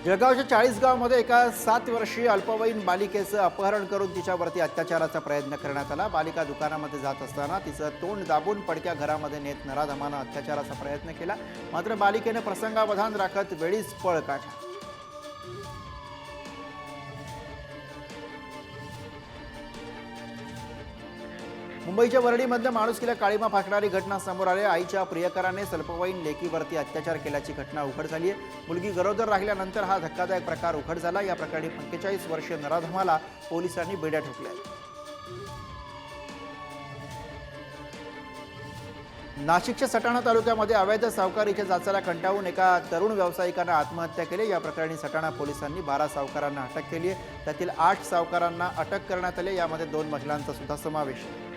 जळगावच्या चाळीसगावमध्ये एका 7 वर्षीय अल्पवयीन बालिकेचं अपहरण करून तिच्यावरती अत्याचाराचा प्रयत्न करण्यात आला। बालिका दुकानामध्ये जात असताना तिचं तोंड दाबून पडक्या घरामध्ये नेत नराधमानं अत्याचाराचा प्रयत्न केला। मात्र बालिकेने प्रसंगावधान राखत वेळीच पळ काढला। मुंबईच्या वरळीमधल्या माणुसकीला काळीमा फासणारी घटना समोर आली। आईच्या प्रियकराने अल्पवयीन लेकीवरती अत्याचार केल्याची घटना उघड झाली आहे। मुलगी गरोदर राहिल्यानंतर हा धक्कादायक प्रकार उघड झाला। या प्रकरणी 45 वर्षीय नराधमाला पोलिसांनी बेड्या ठोकल्या आहेत। नाशिकच्या सटाणा तालुक्यामध्ये अवैध सावकारीच्या जाचाला कंटाळून एका तरुण व्यावसायिकाने आत्महत्या केली। या प्रकरणी सटाणा पोलिसांनी 12 सावकारांना अटक केली आहे। त्यातील 8 सावकारांना अटक करण्यात आली। यामध्ये 2 महिलांचा सुद्धा समावेश आहे।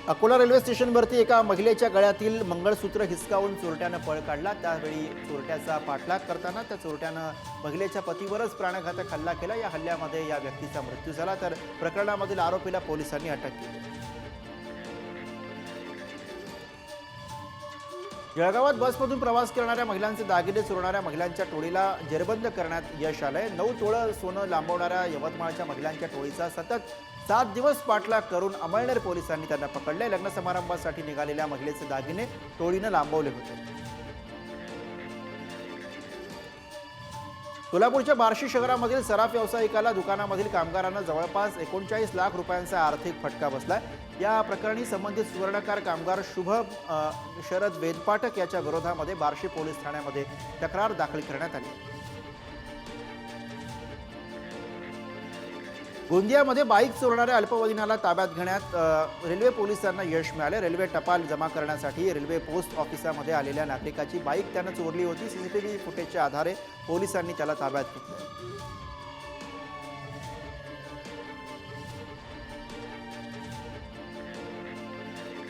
अकोला रेल्वे स्टेशनवरती एका महिलेच्या गळ्यातील मंगळसूत्र हिसकावून चोरट्यानं पळ काढला। त्यावेळी चोरट्याचा पाठलाग करताना त्या चोरट्यानं महिलेच्या पतीवरच प्राणघातक हल्ला केला। या हल्ल्यामध्ये या व्यक्तीचा मृत्यू झाला, तर प्रकरणामधील आरोपीला पोलिसांनी अटक केली। जळगावात बसमधून प्रवास करणाऱ्या महिलांचे दागिने चोरणाऱ्या महिलांच्या टोळीला जेरबंद करण्यात यश आलंय। 9 तोळं सोनं लांबवणाऱ्या यवतमाळच्या महिलांच्या टोळीचा सतत 7 दिवस पाठलाग करून अमळनेर पोलिसांनी त्यांना पकडले। लग्न समारंभासाठी निघालेल्या महिलेचे दागिने टोळीनं लांबवले होते। सोलापूरच्या बार्शी शहरामधील सराफ व्यावसायिकाला दुकानामधील कामगारांना जवळपास 39 लाख रुपयांचा आर्थिक फटका बसलाय। या प्रकरणी संबंधित सुवर्णकार कामगार शुभ शरद वेदपाठक याच्या विरोधामध्ये बार्शी पोलीस ठाण्यामध्ये तक्रार दाखल करण्यात आली। गोंदियामध्ये बाईक चोरणाऱ्या अल्पवयीनाला ताब्यात घेण्यात रेल्वे पोलिसांना यश मिळाले। रेल्वे टपाल जमा करण्यासाठी रेल्वे पोस्ट ऑफिसामध्ये आलेल्या नागरिकाची बाईक त्यानं चोरली होती। सीसीटीव्ही फुटेजच्या आधारे पोलिसांनी त्याला ताब्यात घेतलं।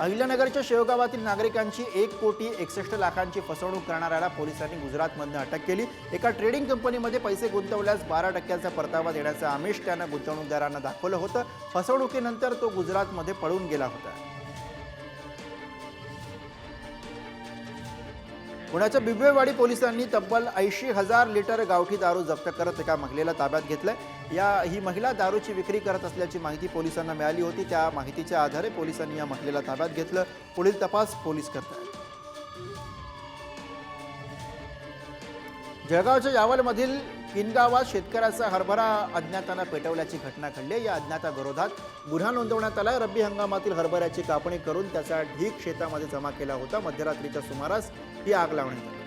अहिल्यानगरच्या शेवगावातील नागरिकांची 1,61,00,000ची फसवणूक करणाऱ्याला पोलिसांनी गुजरातमधून अटक केली। एका ट्रेडिंग कंपनीमध्ये पैसे गुंतवल्यास 12% परतावा देण्याचं आमिष त्यानं गुंतवणूकदारांना दाखवलं होतं। फसवणुकीनंतर तो गुजरातमध्ये पळून गेला होता। पुण्याच्या बिबवेवाडी पोलिसांनी तब्बल 80,000 लिटर गावठी दारू जप्त करत एका महिलेला ताब्यात घेतलंय। ही महिला दारूची विक्री करत असल्याची माहिती पोलिसांना मिळाली होती। त्या माहितीच्या आधारे पोलिसांनी या महिलेला ताब्यात घेतलं। पुढील तपास पोलीस करतात। जळगावच्या यावलमधील किनगावात शेतकऱ्याचा हरभरा अज्ञातानं पेटवल्याची घटना घडली। या अज्ञाताविरोधात गुन्हा नोंदवण्यात आला। रब्बी हंगामातील हरभऱ्याची कापणी करून त्याचा ढीग शेतामध्ये जमा केला होता। मध्यरात्रीच्या सुमारास ही आग लावण्यात आली।